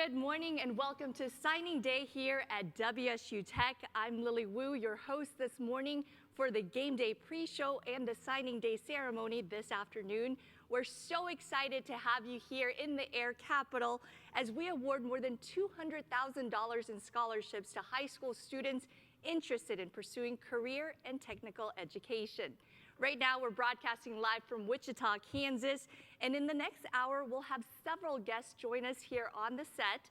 Good morning and welcome to Signing Day here at WSU Tech. I'm Lily Wu, your host this morning for the Game Day Pre-Show and the Signing Day ceremony this afternoon. We're so excited to have you here in the Air Capital as we award more than $200,000 in scholarships to high school students interested in pursuing career and technical education. Right now, we're broadcasting live from Wichita, Kansas, and in the next hour, we'll have several guests join us here on the set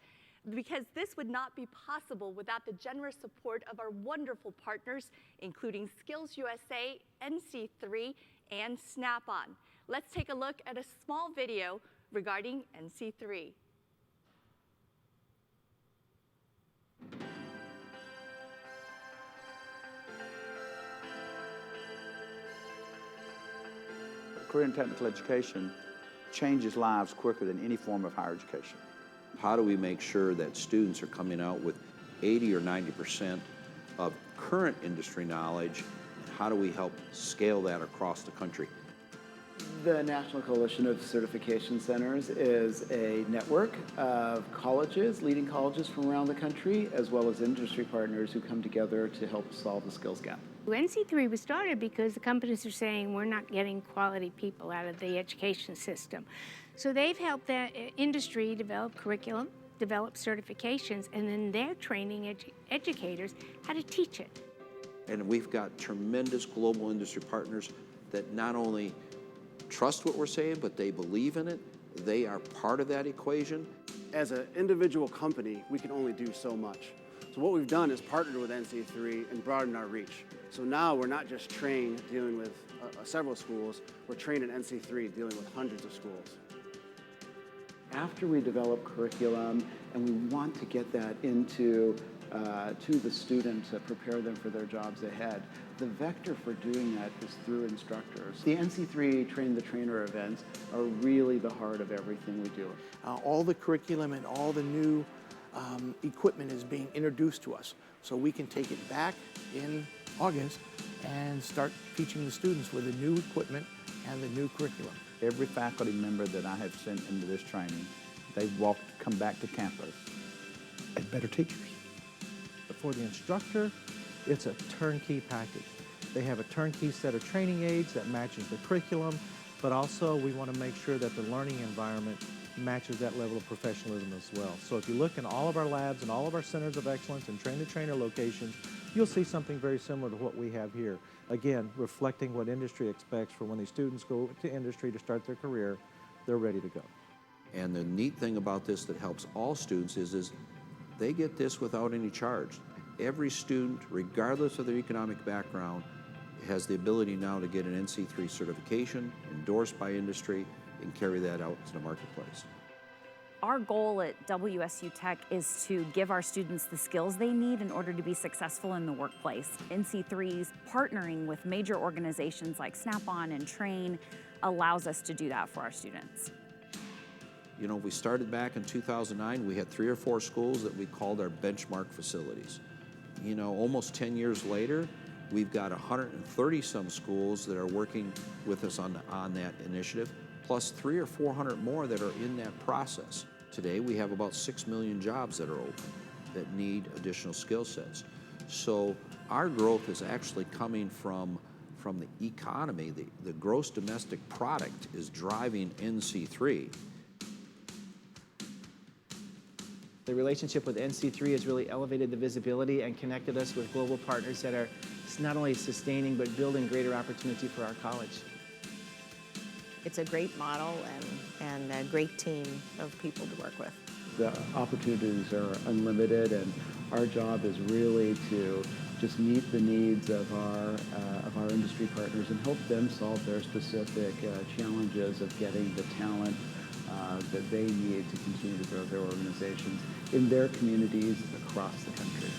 because this would not be possible without the generous support of our wonderful partners, including SkillsUSA, NC3, and Snap-on. Let's take a look at a small video regarding NC3. Career and technical education changes lives quicker than any form of higher education. How do we make sure that students are coming out with 80 or 90% of current industry knowledge? And how do we help scale that across the country? The National Coalition of Certification Centers is a network of colleges, leading colleges from around the country, as well as industry partners who come together to help solve the skills gap. NC3 was started because the companies are saying we're not getting quality people out of the education system. So they've helped the industry develop curriculum, develop certifications, and then they're training educators how to teach it. And we've got tremendous global industry partners that not only trust what we're saying, but they believe in it. They are part of that equation. As an individual company, we can only do so much. So what we've done is partnered with NC3 and broadened our reach. So now we're not just trained dealing with several schools, we're trained in NC3 dealing with hundreds of schools. After we develop curriculum and we want to get that into to the students to prepare them for their jobs ahead, the vector for doing that is through instructors. The NC3 Train the Trainer events are really the heart of everything we do. All the curriculum and all the new equipment is being introduced to us, so we can take it back in August and start teaching the students with the new equipment and the new curriculum. Every faculty member that I have sent into this training, they come back to campus as better teachers. For the instructor, it's a turnkey package. They have a turnkey set of training aids that matches the curriculum, but also we want to make sure that the learning environment matches that level of professionalism as well. So if you look in all of our labs and all of our centers of excellence and train-the-trainer locations, you'll see something very similar to what we have here. Again, reflecting what industry expects for when these students go to industry to start their career, they're ready to go. And the neat thing about this that helps all students is they get this without any charge. Every student, regardless of their economic background, has the ability now to get an NC3 certification, endorsed by industry, and carry that out to the marketplace. Our goal at WSU Tech is to give our students the skills they need in order to be successful in the workplace. NC3's partnering with major organizations like Snap-on and Train allows us to do that for our students. You know, we started back in 2009, we had 3 or 4 schools that we called our benchmark facilities. You know, almost 10 years later, we've got 130 some schools that are working with us on that initiative, plus 300 or 400 more that are in that process. Today, we have about 6 million jobs that are open that need additional skill sets. So our growth is actually coming from the economy. The gross domestic product is driving NC3. The relationship with NC3 has really elevated the visibility and connected us with global partners that are not only sustaining but building greater opportunity for our college. It's a great model and a great team of people to work with. The opportunities are unlimited, and our job is really to just meet the needs of our industry partners and help them solve their specific challenges of getting the talent that they need to continue to grow their organizations in their communities across the country.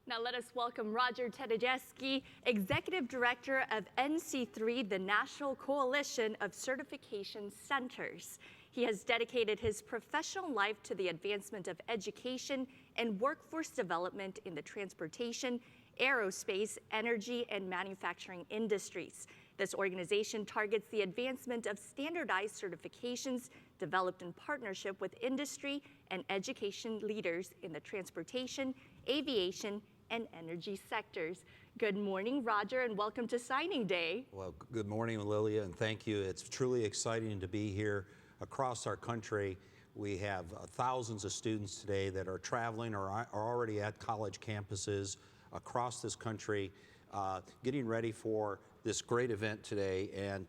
Now let us welcome Roger Tadajewski, Executive Director of NC3, the National Coalition of Certification Centers. He has dedicated his professional life to the advancement of education and workforce development in the transportation, aerospace, energy, and manufacturing industries. This organization targets the advancement of standardized certifications developed in partnership with industry and education leaders in the transportation, aviation, and energy sectors. Good morning, Roger, and welcome to Signing Day. Well, good morning, Lilia, and thank you. It's truly exciting to be here across our country. We have thousands of students today that are traveling or are already at college campuses across this country, getting ready for this great event today. And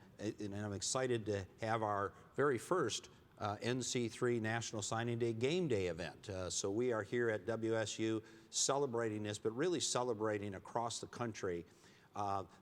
I'm excited to have our very first NC3 National Signing Day Game Day event. So we are here at WSU celebrating this, but really celebrating across the country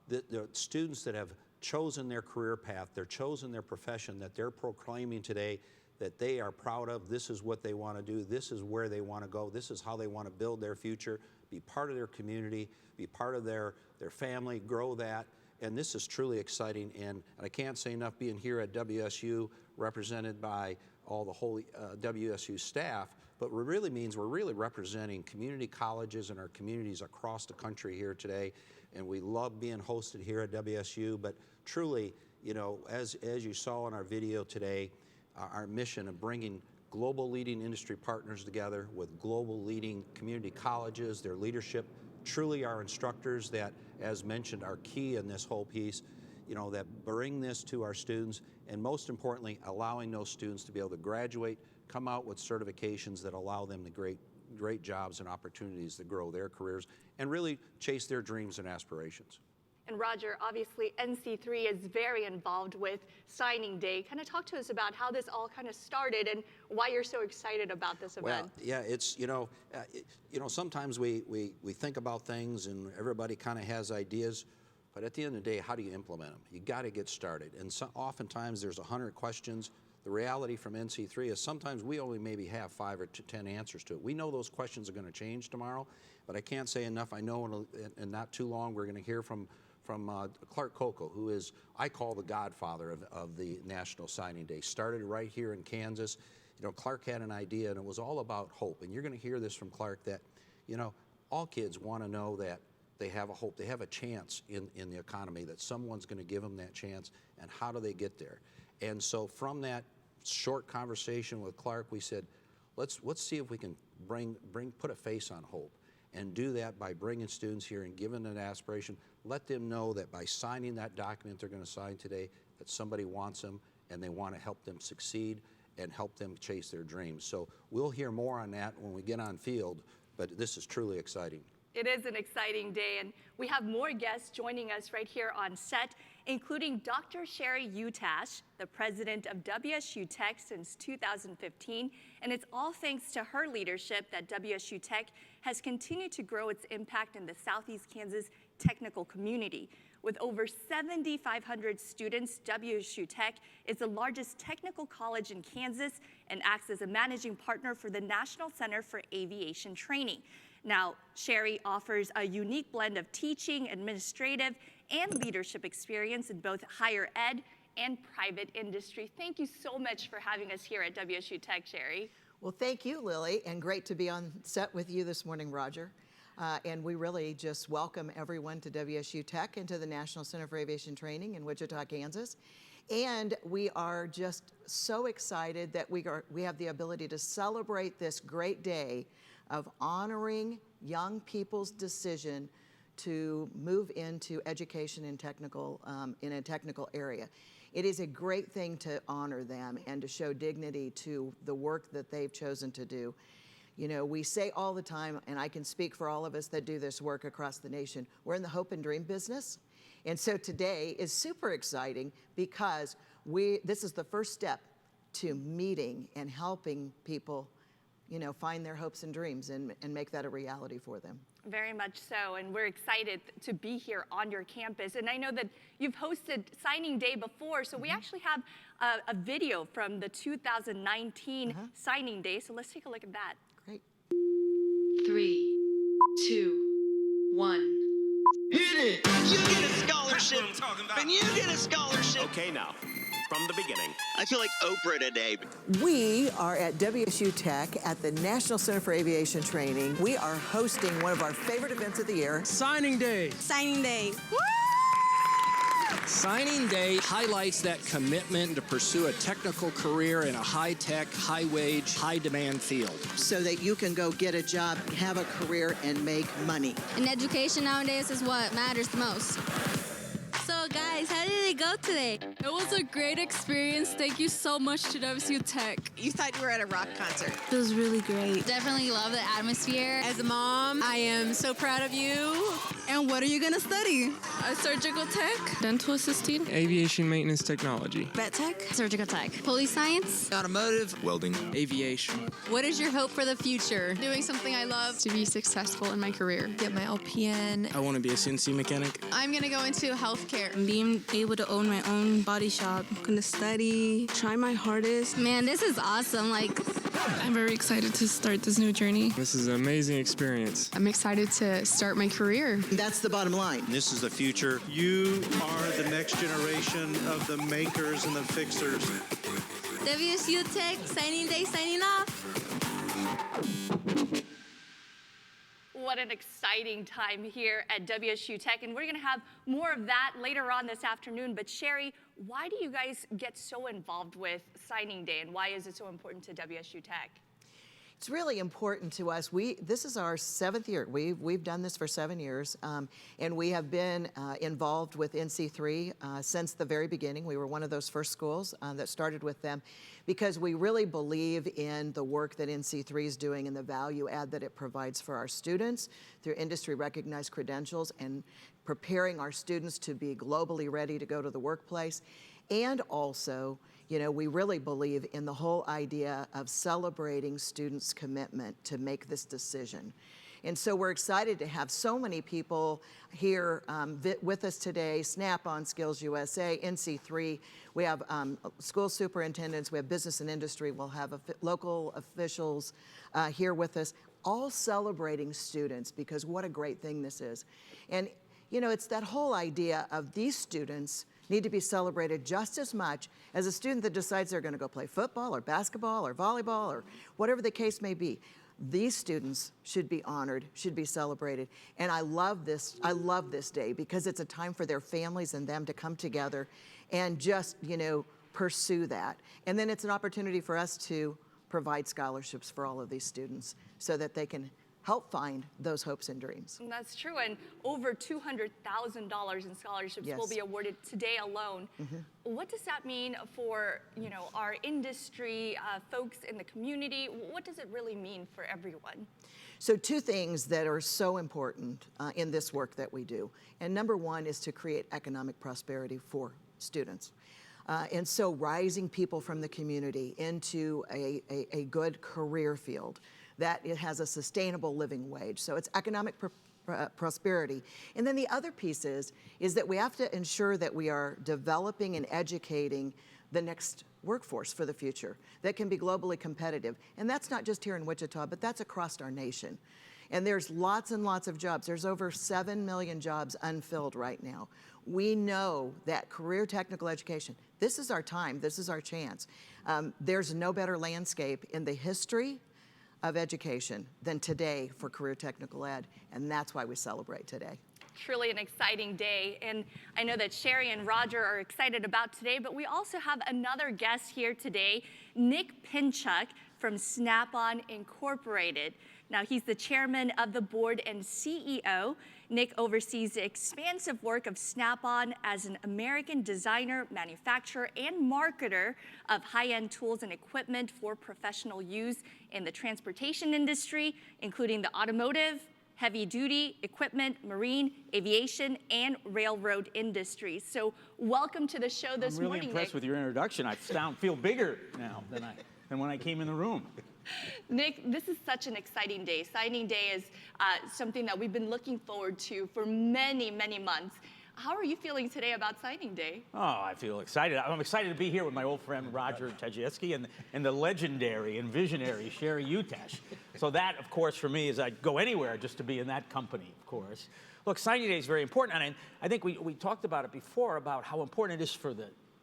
the students that have chosen their career path, they're chosen their profession, that they're proclaiming today that they are proud of. This is what they want to do. This is where they want to go. This is how they want to build their future, be part of their community, be part of their family, grow that. And this is truly exciting. And I can't say enough being here at WSU, represented by all the whole WSU staff, but what it really means we're really representing community colleges and our communities across the country here today. And we love being hosted here at WSU, but truly, you know, as you saw in our video today, our mission of bringing global leading industry partners together with global leading community colleges, their leadership, truly our instructors that, as mentioned, are key in this whole piece, you know, that bring this to our students, and most importantly, allowing those students to be able to graduate, come out with certifications that allow them the great jobs and opportunities to grow their careers and really chase their dreams and aspirations. And Roger, obviously NC3 is very involved with Signing Day. Kind of talk to us about how this all kind of started and why you're so excited about this event. Well, yeah, it's, you know, sometimes we think about things and everybody kind of has ideas, but at the end of the day, how do you implement them? You got to get started. And so, oftentimes there's 100 questions. The reality from NC3 is sometimes we only maybe have 5 or 10 answers to it. We know those questions are going to change tomorrow, but I can't say enough. I know in not too long we're going to hear from Clark Coco, who is, I call the godfather of the National Signing Day. Started right here in Kansas. You know, Clark had an idea, and it was all about hope. And you're going to hear this from Clark that, you know, all kids want to know that they have a hope, they have a chance in the economy, that someone's going to give them that chance, and how do they get there? And so from that short conversation with Clark, we said, let's see if we can put a face on hope, and do that by bringing students here and giving them an aspiration. Let them know that by signing that document they're going to sign today, that somebody wants them and they want to help them succeed and help them chase their dreams. So we'll hear more on that when we get on field, but this is truly exciting. It is an exciting day, and we have more guests joining us right here on set, including Dr. Sheree Utash, the president of WSU Tech since 2015, and it's all thanks to her leadership that WSU Tech has continued to grow its impact in the Southeast Kansas technical community. With over 7,500 students, WSU Tech is the largest technical college in Kansas and acts as a managing partner for the National Center for Aviation Training. Now, Sheree offers a unique blend of teaching, administrative, and leadership experience in both higher ed and private industry. Thank you so much for having us here at WSU Tech, Sheree. Well, thank you, Lily, and great to be on set with you this morning, Roger. And we really just welcome everyone to WSU Tech and to the National Center for Aviation Training in Wichita, Kansas. And we are just so excited that we have the ability to celebrate this great day of honoring young people's decision to move into education in a technical area. It is a great thing to honor them and to show dignity to the work that they've chosen to do. You know, we say all the time, and I can speak for all of us that do this work across the nation, we're in the hope and dream business. And so today is super exciting because this is the first step to meeting and helping people, you know, find their hopes and dreams and make that a reality for them. Very much so, and we're excited to be here on your campus. And I know that you've hosted Signing Day before, so we actually have a video from the 2019 Signing Day, so let's take a look at that. Great. 3, 2, 1. Hit it! You get a scholarship, and you get a scholarship. Okay, now, from the beginning. I feel like Oprah today. We are at WSU Tech at the National Center for Aviation Training. We are hosting one of our favorite events of the year. Signing Day. Signing Day. Woo! Signing Day highlights that commitment to pursue a technical career in a high-tech, high-wage, high-demand field. So that you can go get a job, have a career, and make money. And education nowadays is what matters the most. So guys, how did it go today? It was a great experience. Thank you so much to WSU Tech. You thought you were at a rock concert. It was really great. Definitely love the atmosphere. As a mom, I am so proud of you. And what are you gonna study? Surgical tech, dental assisting, aviation maintenance technology, vet tech, Surgical tech. Police science. automotive, Welding. aviation. What is your hope for the future? Doing something I love to be successful in my career. Get my LPN. I want to be a CNC mechanic. I'm gonna go into healthcare. Being able to own my own body shop. I'm gonna study, try my hardest. Man, this is awesome. I'm very excited to start this new journey. This is an amazing experience. I'm excited to start my career. That's the bottom line. This is the future. You are the next generation of the makers and the fixers. WSU Tech, signing day, signing off. What an exciting time here at WSU Tech, and we're going to have more of that later on this afternoon. But Sheree, why do you guys get so involved with Signing Day, and why is it so important to WSU Tech? It's really important to us. This is our 7th year. We've done this for 7 years, and we have been involved with NC3 since the very beginning. We were one of those first schools that started with them because we really believe in the work that NC3 is doing and the value add that it provides for our students through industry-recognized credentials and preparing our students to be globally ready to go to the workplace. And also, you know, we really believe in the whole idea of celebrating students' commitment to make this decision. And so we're excited to have so many people here with us today, Snap-on, SkillsUSA, NC3. We have school superintendents, we have business and industry, we'll have local officials here with us, all celebrating students, because what a great thing this is. And, you know, it's that whole idea of these students need to be celebrated just as much as a student that decides they're going to go play football or basketball or volleyball or whatever the case may be. These students should be honored, should be celebrated. And I love this day because it's a time for their families and them to come together and just, you know, pursue that. And then it's an opportunity for us to provide scholarships for all of these students so that they can help find those hopes and dreams. And that's true, and over $200,000 in scholarships will be awarded today alone. What does that mean for, you know, our industry, folks in the community? What does it really mean for everyone? So 2 things that are so important in this work that we do. And number 1 is to create economic prosperity for students. And so rising people from the community into a good career field that it has a sustainable living wage. So it's economic prosperity. And then the other piece is that we have to ensure that we are developing and educating the next workforce for the future that can be globally competitive. And that's not just here in Wichita, but that's across our nation. And there's lots and lots of jobs. There's over 7 million jobs unfilled right now. We know that career technical education, this is our time, this is our chance. There's no better landscape in the history of education than today for career technical ed, and that's why we celebrate today. Truly an exciting day, and I know that Sheree and Roger are excited about today, but we also have another guest here today, Nick Pinchuk from Snap-on Incorporated. Now, he's the chairman of the board and CEO. Nick oversees the expansive work of Snap-on as an American designer, manufacturer, and marketer of high-end tools and equipment for professional use in the transportation industry, including the automotive, heavy-duty equipment, marine, aviation, and railroad industries. So welcome to the show this morning, I'm really impressed with your introduction. I feel bigger now than when I came in the room. Nick, this is such an exciting day. Signing Day is something that we've been looking forward to for many, many months. How are you feeling today about Signing Day? Oh, I feel excited. I'm excited to be here with my old friend Roger Tadajewski and the legendary and visionary Sheree Utash. So that, of course, for me is I'd go anywhere just to be in that company, of course. Look, Signing Day is very important, and I think we talked about it before, about how important it is for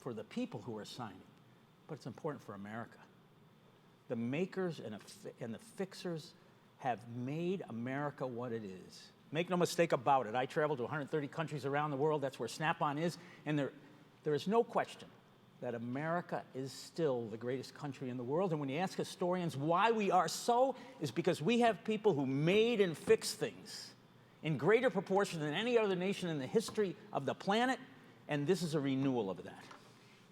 for the people who are signing, but it's important for America. The makers and the fixers have made America what it is. Make no mistake about it. I travel to 130 countries around the world. That's where Snap-on is. And there is no question that America is still the greatest country in the world. And when you ask historians why we are so, is because we have people who made and fixed things in greater proportion than any other nation in the history of the planet. And this is a renewal of that.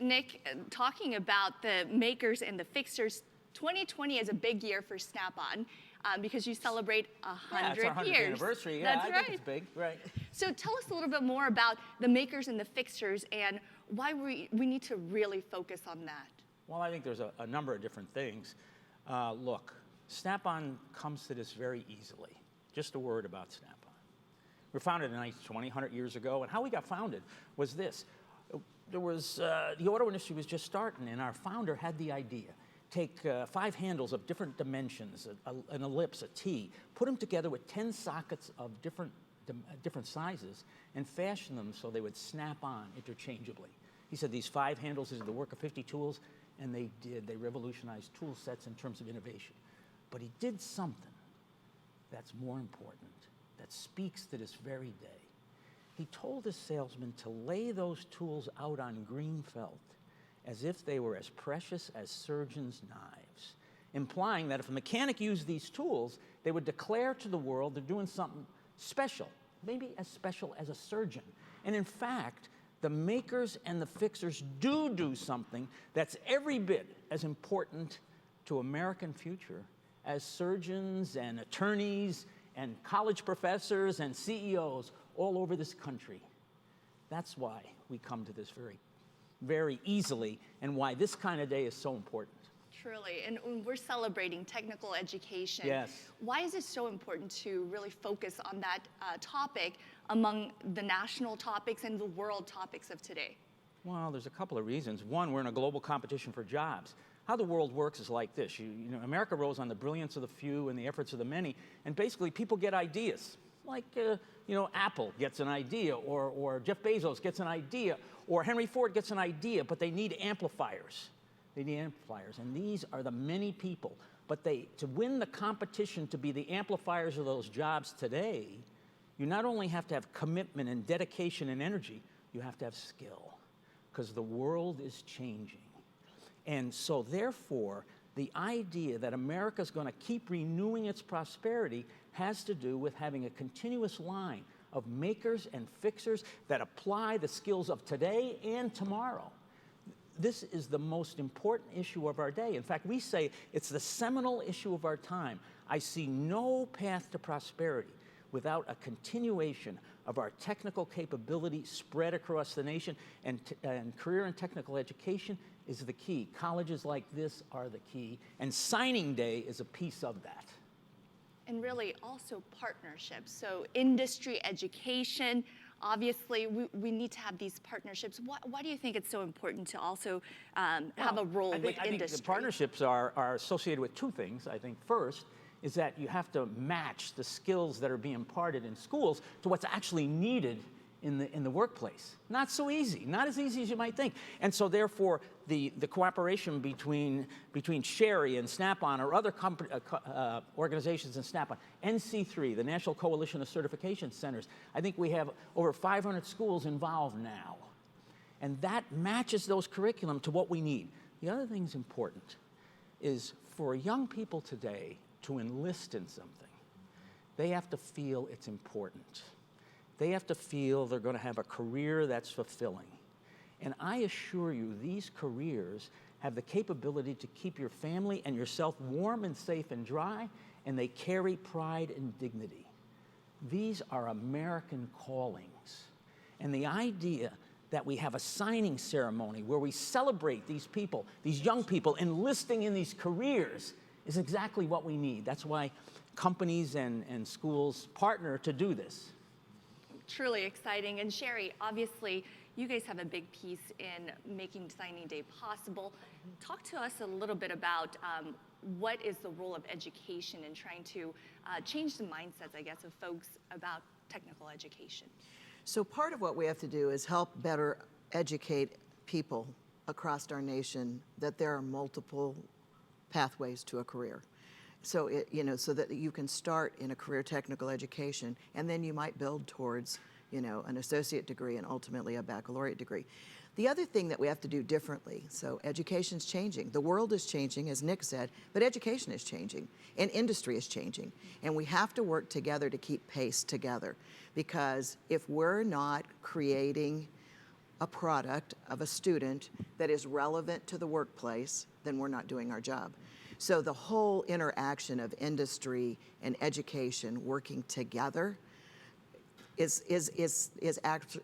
Nick, talking about the makers and the fixers, 2020 is a big year for Snap-on because you celebrate 100 it's our 100th years. Anniversary. Yeah, That's I right. think it's big, right? So tell us a little bit more about the makers and the fixers and why we need to really focus on that. Well, I think there's a number of different things. Look, Snap-on comes to this very easily. Just a word about Snap-on. We were founded in 1920, 100 years ago, and how we got founded was this. There was, the auto industry was just starting, and our founder had the idea. Take 5 handles of different dimensions, an ellipse, a T, put them together with 10 sockets of different sizes, and fashion them so they would snap on interchangeably. He said these 5 handles is the work of 50 tools, and they did. They revolutionized tool sets in terms of innovation. But he did something that's more important, that speaks to this very day. He told his salesman to lay those tools out on green felt as if they were as precious as surgeons' knives, implying that if a mechanic used these tools, they would declare to the world they're doing something special, maybe as special as a surgeon. And in fact, the makers and the fixers do something that's every bit as important to American future as surgeons and attorneys and college professors and CEOs all over this country. That's why we come to this very easily, and why this kind of day is so important. Truly, and we're celebrating technical education. Yes. Why is it so important to really focus on that topic among the national topics and the world topics of today? Well, there's a couple of reasons. One, we're in a global competition for jobs. How the world works is like this. You know, America rose on the brilliance of the few and the efforts of the many, and basically people get ideas. Like, Apple gets an idea, or Jeff Bezos gets an idea, or Henry Ford gets an idea, but they need amplifiers. They need amplifiers, and these are the many people. But to win the competition to be the amplifiers of those jobs today, you not only have to have commitment and dedication and energy, you have to have skill, because the world is changing. And so therefore, the idea that America's going to keep renewing its prosperity has to do with having a continuous line of makers and fixers that apply the skills of today and tomorrow. This is the most important issue of our day. In fact, we say it's the seminal issue of our time. I see no path to prosperity without a continuation of our technical capability spread across the nation, and career and technical education is the key. Colleges like this are the key, and signing day is a piece of that. And really also partnerships. So industry education, obviously we need to have these partnerships. Why do you think it's so important to also have a role with industry? I think the partnerships are associated with 2 things. I think first is that you have to match the skills that are being imparted in schools to what's actually needed in the workplace. Not so easy, not as easy as you might think. And so therefore, the cooperation between Sheree and Snap-on or other organizations in Snap-on, NC3, the National Coalition of Certification Centers, I think we have over 500 schools involved now. And that matches those curriculum to what we need. The other thing that's important is for young people today to enlist in something, they have to feel it's important. They have to feel they're going to have a career that's fulfilling. And I assure you, these careers have the capability to keep your family and yourself warm and safe and dry, and they carry pride and dignity. These are American callings. And the idea that we have a signing ceremony where we celebrate these people, these young people enlisting in these careers, is exactly what we need. That's why companies and schools partner to do this. Truly exciting. And Sheree, obviously, you guys have a big piece in making Signing Day possible. Talk to us a little bit about what is the role of education in trying to change the mindsets, I guess, of folks about technical education. So part of what we have to do is help better educate people across our nation that there are multiple pathways to a career. So so that you can start in a career technical education, and then you might build towards, an associate degree and ultimately a baccalaureate degree. The other thing that we have to do differently, so education's changing. The world is changing, as Nick said, but education is changing, and industry is changing. And we have to work together to keep pace together, because if we're not creating a product of a student that is relevant to the workplace, then we're not doing our job. So the whole interaction of industry and education working together is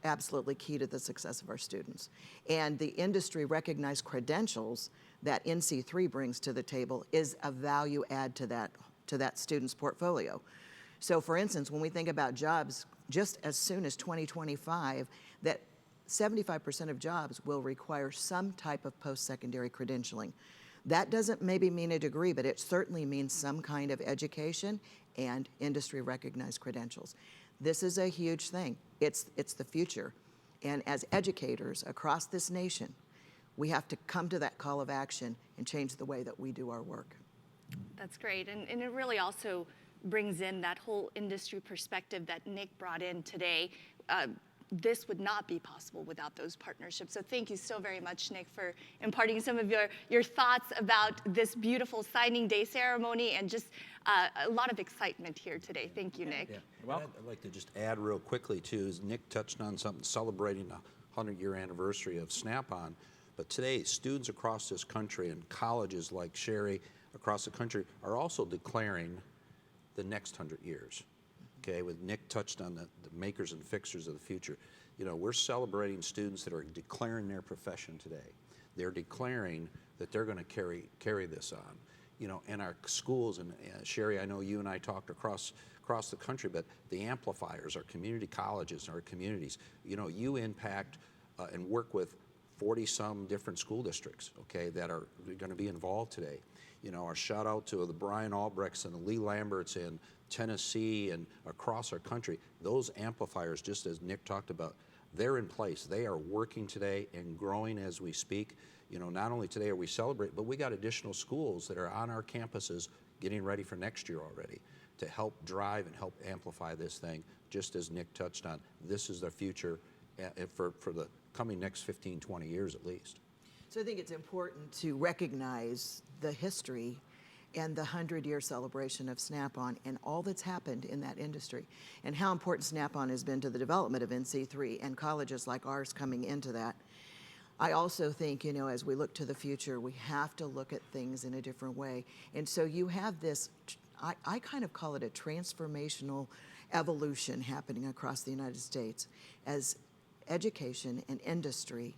absolutely key to the success of our students. And the industry recognized credentials that NC3 brings to the table is a value add to that student's portfolio. So for instance, when we think about jobs, just as soon as 2025, that 75% of jobs will require some type of post-secondary credentialing. That doesn't maybe mean a degree, but it certainly means some kind of education and industry recognized credentials. This is a huge thing. It's the future. And as educators across this nation, we have to come to that call of action and change the way that we do our work. That's great. And it really also brings in that whole industry perspective that Nick brought in today. This would not be possible without those partnerships. So thank you so very much, Nick, for imparting some of your thoughts about this beautiful signing day ceremony and just a lot of excitement here today. Thank you, Nick. Yeah. Well, I'd like to just add real quickly, too, as Nick touched on something celebrating the 100-year anniversary of Snap-on. But today, students across this country and colleges like Sheree across the country are also declaring the next 100 years. Okay, with Nick touched on the makers and fixers of the future. We're celebrating students that are declaring their profession today. They're declaring that they're going to carry this on. And our schools, and Sheree, I know you and I talked across the country, but the amplifiers, our community colleges, our communities, you impact and work with 40-some different school districts, okay, that are going to be involved today. Our shout out to the Brian Albrechts and the Lee Lamberts in Tennessee and across our country. Those amplifiers, just as Nick talked about, they're in place. They are working today and growing as we speak. Not only today are we celebrating, but we got additional schools that are on our campuses getting ready for next year already to help drive and help amplify this thing, just as Nick touched on. This is the future for the coming next 15, 20 years at least. So I think it's important to recognize the history and the 100-year celebration of Snap-on and all that's happened in that industry and how important Snap-on has been to the development of NC3 and colleges like ours coming into that. I also think, as we look to the future, we have to look at things in a different way. And so you have this, I kind of call it a transformational evolution happening across the United States as education and industry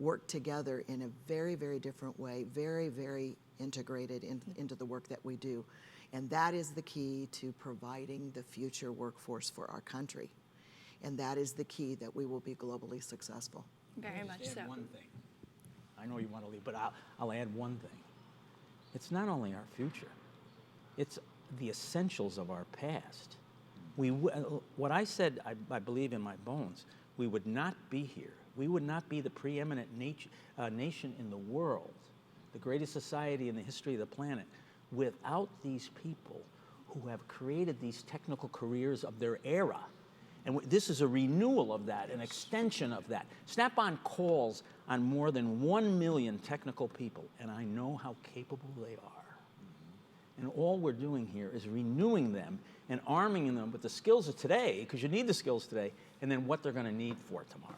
work together in a very, very different way, very, very integrated into the work that we do. And that is the key to providing the future workforce for our country. And that is the key that we will be globally successful. Very much so. Add one thing. I know you want to leave, but I'll add one thing. It's not only our future, it's the essentials of our past. What I said, I believe in my bones, we would not be here. We would not be the preeminent nation in the world, the greatest society in the history of the planet, without these people who have created these technical careers of their era. And this is a renewal of that, an extension of that. Snap-on calls on more than 1 million technical people, and I know how capable they are. And all we're doing here is renewing them and arming them with the skills of today, because you need the skills today, and then what they're going to need for tomorrow.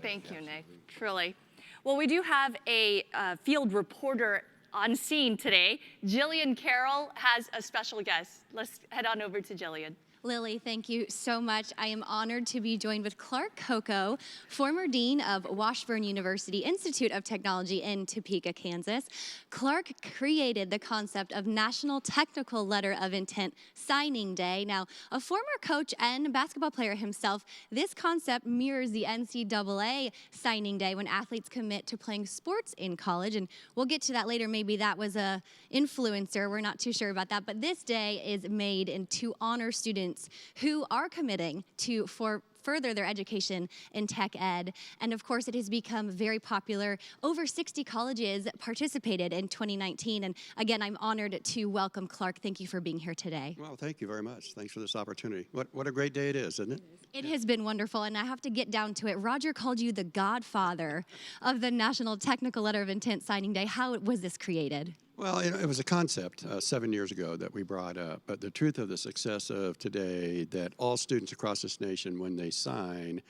Thank you, Nick, truly. Well, we do have a field reporter on scene today. Jillian Carroll has a special guest. Let's head on over to Jillian. Lily, thank you so much. I am honored to be joined with Clark Coco, former dean of Washburn University Institute of Technology in Topeka, Kansas. Clark created the concept of National Technical Letter of Intent Signing Day. Now, a former coach and basketball player himself, this concept mirrors the NCAA Signing Day when athletes commit to playing sports in college, and we'll get to that later. Maybe that was a influencer. We're not too sure about that, but this day is made to honor students who are committing to for further their education in tech ed. And of course, it has become very popular. Over 60 colleges participated in 2019. And again, I'm honored to welcome Clark. Thank you for being here today. Well, thank you very much. Thanks for this opportunity. What a great day it is, isn't it? It has been wonderful, and I have to get down to it. Roger called you the godfather of the National Technical Letter of Intent Signing Day. How was this created? Well, it was a concept 7 years ago that we brought up, but the truth of the success of today, that all students across this nation, when they sign,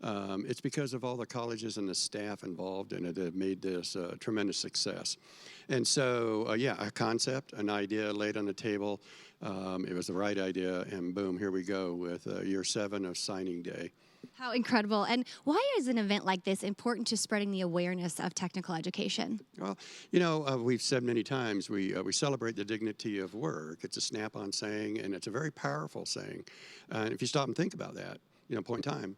it's because of all the colleges and the staff involved in it that have made this a tremendous success. And so, yeah, a concept, an idea laid on the table. It was the right idea, and boom, here we go with year 7 of signing day. How incredible. And why is an event like this important to spreading the awareness of technical education? Well, you know, we've said many times, we celebrate the dignity of work. It's a snap-on saying, and it's a very powerful saying. And if you stop and think about that, you know, point in time,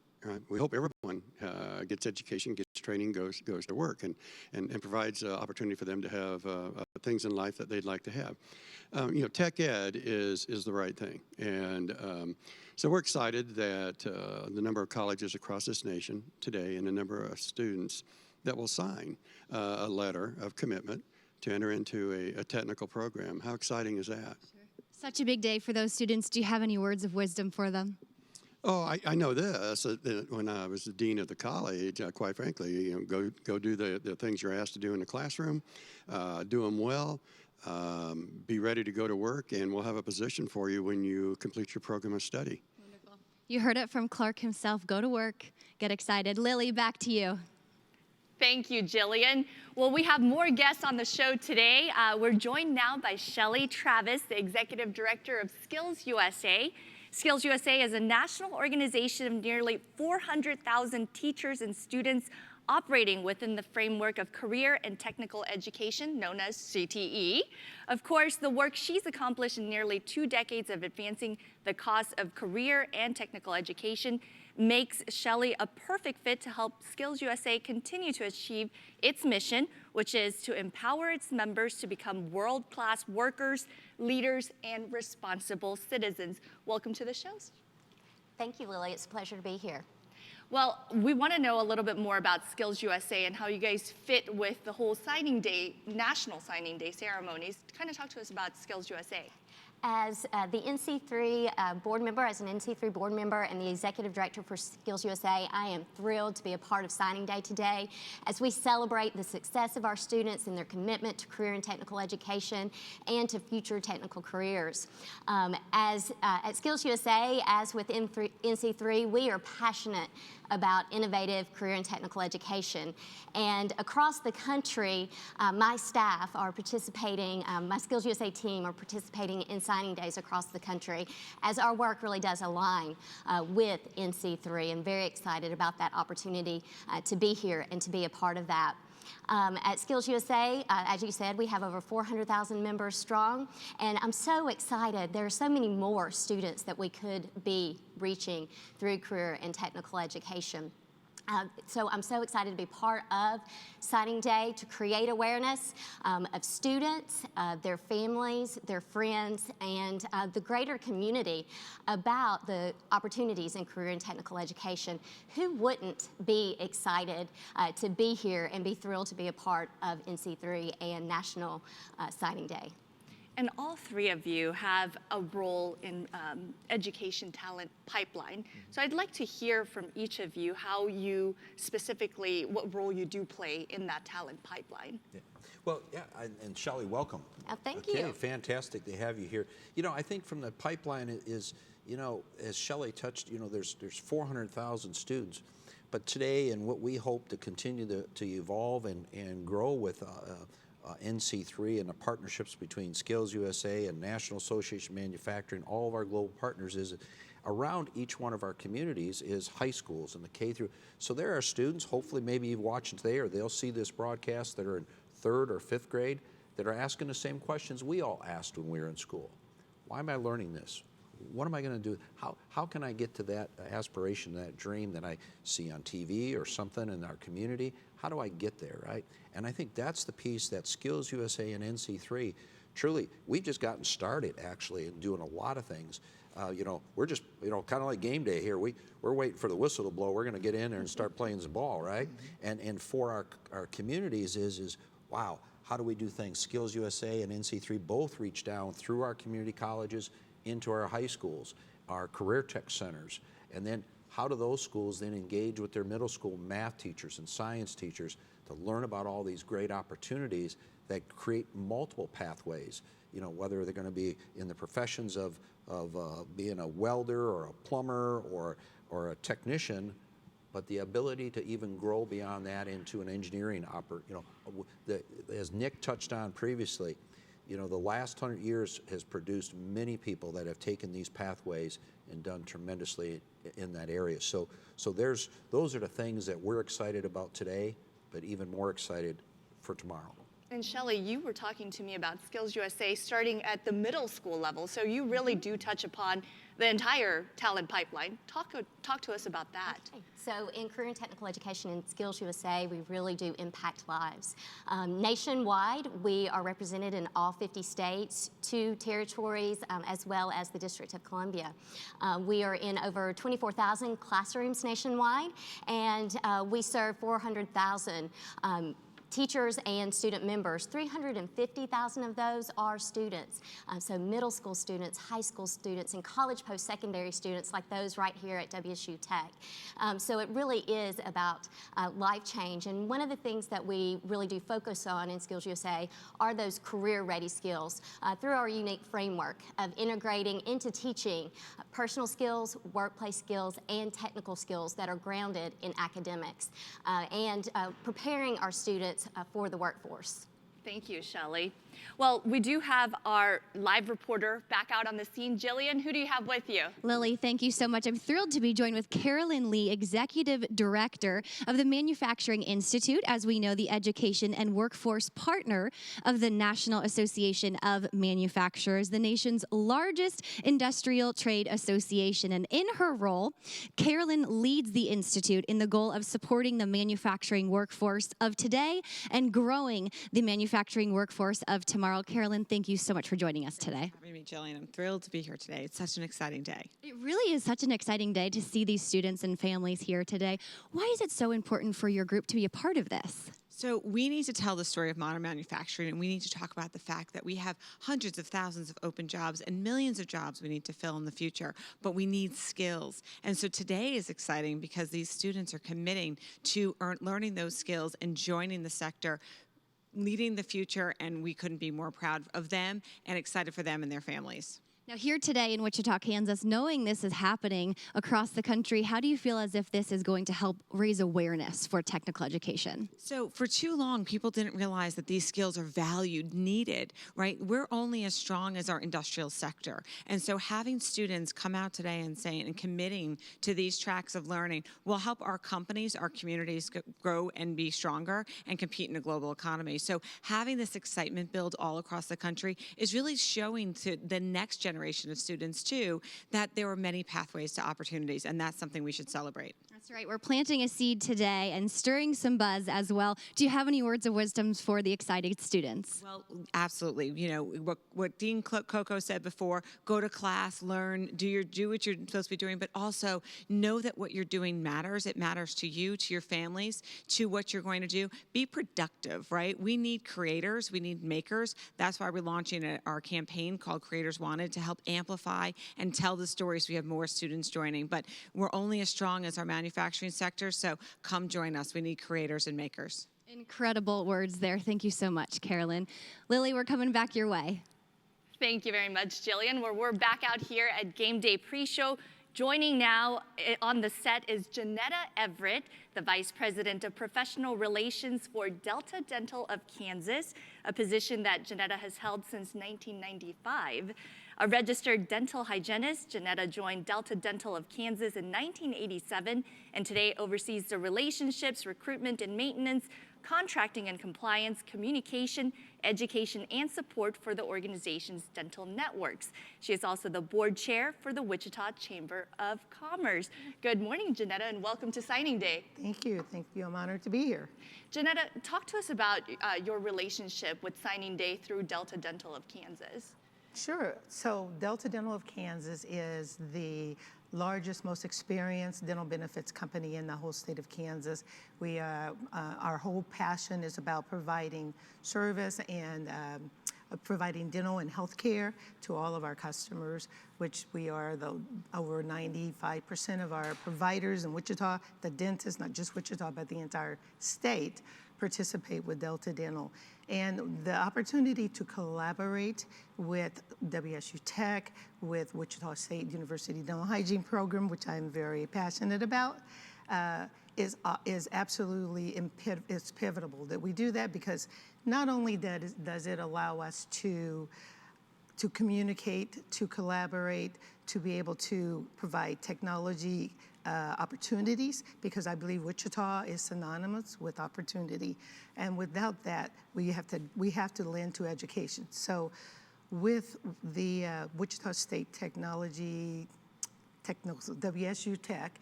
we hope everyone gets education, gets training, goes to work, and provides opportunity for them to have things in life that they'd like to have. You know, tech ed is the right thing. And so we're excited that the number of colleges across this nation today and the number of students that will sign a letter of commitment to enter into a technical program. How exciting is that? Such a big day for those students. Do you have any words of wisdom for them? Oh, I know this. When I was the dean of the college, quite frankly, you know, go do the things you're asked to do in the classroom, do them well, be ready to go to work, and we'll have a position for you when you complete your program of study. Wonderful. You heard it from Clark himself. Go to work, get excited. Lily, back to you. Thank you, Jillian. Well, we have more guests on the show today. We're joined now by Shelley Travis, the Executive Director of SkillsUSA. SkillsUSA is a national organization of nearly 400,000 teachers and students operating within the framework of career and technical education, known as CTE. Of course, the work she's accomplished in nearly 2 decades of advancing the cause of career and technical education makes Shelley a perfect fit to help SkillsUSA continue to achieve its mission, which is to empower its members to become world-class workers, leaders, and responsible citizens. Welcome to the show. Thank you, Lily. It's a pleasure to be here. Well, we want to know a little bit more about SkillsUSA and how you guys fit with the whole signing day, National Signing Day ceremonies. Kind of talk to us about SkillsUSA. As the NC3 board member, as an NC3 board member and the executive director for SkillsUSA, I am thrilled to be a part of signing day today as we celebrate the success of our students and their commitment to career and technical education and to future technical careers. At SkillsUSA, as with NC3, we are passionate about innovative career and technical education. And across the country, my staff are participating, my SkillsUSA team are participating in signing days across the country as our work really does align with NC3, and very excited about that opportunity to be here and to be a part of that. At SkillsUSA, as you said, we have over 400,000 members strong, and I'm so excited. There are so many more students that we could be reaching through career and technical education. So I'm so excited to be part of Signing Day to create awareness of students, their families, their friends, and the greater community about the opportunities in career and technical education. Who wouldn't be excited to be here and be thrilled to be a part of NC3 and National Signing Day? And all three of you have a role in education talent pipeline. So I'd like to hear from each of you how you specifically, what role you do play in that talent pipeline. Yeah. Well, yeah, and Shelley, welcome. Thank you. Okay, fantastic to have you here. You know, I think from the pipeline is, you know, as Shelley touched, you know, there's 400,000 students. But today, and what we hope to continue to evolve and grow with NC3 and the partnerships between SkillsUSA and National Association of Manufacturing, all of our global partners, is around each one of our communities is high schools and the K through. So there are students, hopefully maybe you've watched it today or they'll see this broadcast, that are in 3rd or 5th grade that are asking the same questions we all asked when we were in school. Why am I learning this? What am I going to do? How can I get to that aspiration, that dream that I see on TV or something in our community? How do I get there, right? And I think that's the piece that SkillsUSA and NC3, truly, we've just gotten started actually in doing a lot of things. we're just, kind of like game day here. We're waiting for the whistle to blow. We're going to get in there and start playing some ball, right? And for our communities is wow, how do we do things? SkillsUSA and NC3 both reach down through our community colleges into our high schools, our career tech centers, and then how do those schools then engage with their middle school math teachers and science teachers to learn about all these great opportunities that create multiple pathways, whether they're going to be in the professions of being a welder or a plumber or a technician, but the ability to even grow beyond that into an engineering as Nick touched on previously, the last 100 years has produced many people that have taken these pathways and done tremendously in that area. So those are the things that we're excited about today, but even more excited for tomorrow. And Shelley, you were talking to me about SkillsUSA starting at the middle school level, so you really do touch upon the entire talent pipeline. Talk to us about that. Okay. So in career and technical education in SkillsUSA, we really do impact lives. Nationwide, we are represented in all 50 states, 2 territories, as well as the District of Columbia. We are in over 24,000 classrooms nationwide, and we serve 400,000 teachers and student members. 350,000 of those are students. So middle school students, high school students, and college post-secondary students like those right here at WSU Tech. So it really is about life change. And one of the things that we really do focus on in SkillsUSA are those career-ready skills through our unique framework of integrating into teaching personal skills, workplace skills, and technical skills that are grounded in academics and preparing our students for the workforce. Thank you, Shelley. Well, we do have our live reporter back out on the scene. Jillian, who do you have with you? Lily, thank you so much. I'm thrilled to be joined with Carolyn Lee, Executive Director of the Manufacturing Institute, as we know, the education and workforce partner of the National Association of Manufacturers, the nation's largest industrial trade association. And in her role, Carolyn leads the Institute in the goal of supporting the manufacturing workforce of today and growing the manufacturing workforce of tomorrow. Carolyn, thank you so much for joining us today. Having me, Jillian. I'm thrilled to be here today. It's such an exciting day. It really is such an exciting day to see these students and families here today. Why is it so important for your group to be a part of this? So we need to tell the story of modern manufacturing, and we need to talk about the fact that we have hundreds of thousands of open jobs and millions of jobs we need to fill in the future, but we need skills. And so today is exciting because these students are committing to learning those skills and joining the sector, leading the future, and we couldn't be more proud of them and excited for them and their families. Now, here today in Wichita, Kansas, knowing this is happening across the country, how do you feel as if this is going to help raise awareness for technical education? So for too long, people didn't realize that these skills are valued, needed, right? We're only as strong as our industrial sector. And so having students come out today and saying and committing to these tracks of learning will help our companies, our communities grow and be stronger and compete in a global economy. So having this excitement build all across the country is really showing to the next generation of students too that there are many pathways to opportunities, and that's something we should celebrate. That's right. We're planting a seed today and stirring some buzz as well. Do you have any words of wisdom for the excited students? Well, absolutely. You know, what Dean Coco said before, go to class, learn, do what you're supposed to be doing, but also know that what you're doing matters. It matters to you, to your families, to what you're going to do. Be productive, right? We need creators. We need makers. That's why we're launching our campaign called Creators Wanted to help amplify and tell the stories so we have more students joining. But we're only as strong as our manufacturing sector, so come join us. We need creators and makers. Incredible words there. Thank you so much, Carolyn. Lily, we're coming back your way. Thank you very much, Jillian. We're back out here at Game Day Pre-Show. Joining now on the set is Ginetta Everett, the Vice President of Professional Relations for Delta Dental of Kansas, a position that Ginetta has held since 1995. A registered dental hygienist, Ginetta joined Delta Dental of Kansas in 1987 and today oversees the relationships, recruitment and maintenance, contracting and compliance, communication, education, and support for the organization's dental networks. She is also the board chair for the Wichita Chamber of Commerce. Good morning, Ginetta, and welcome to Signing Day. Thank you. Thank you. I'm honored to be here. Ginetta, talk to us about your relationship with Signing Day through Delta Dental of Kansas. Sure. So Delta Dental of Kansas is the largest, most experienced dental benefits company in the whole state of Kansas. We our whole passion is about providing service and providing dental and health care to all of our customers, which we are over 95% of our providers in Wichita, the dentists, not just Wichita, but the entire state, participate with Delta Dental. And the opportunity to collaborate with WSU Tech, with Wichita State University Dental Hygiene Program, which I'm very passionate about, is absolutely it's pivotal that we do that, because not only does it allow us to communicate, to collaborate, to be able to provide technology opportunities, because I believe Wichita is synonymous with opportunity, and without that, we have to lend to education. So, with the Wichita State WSU Tech,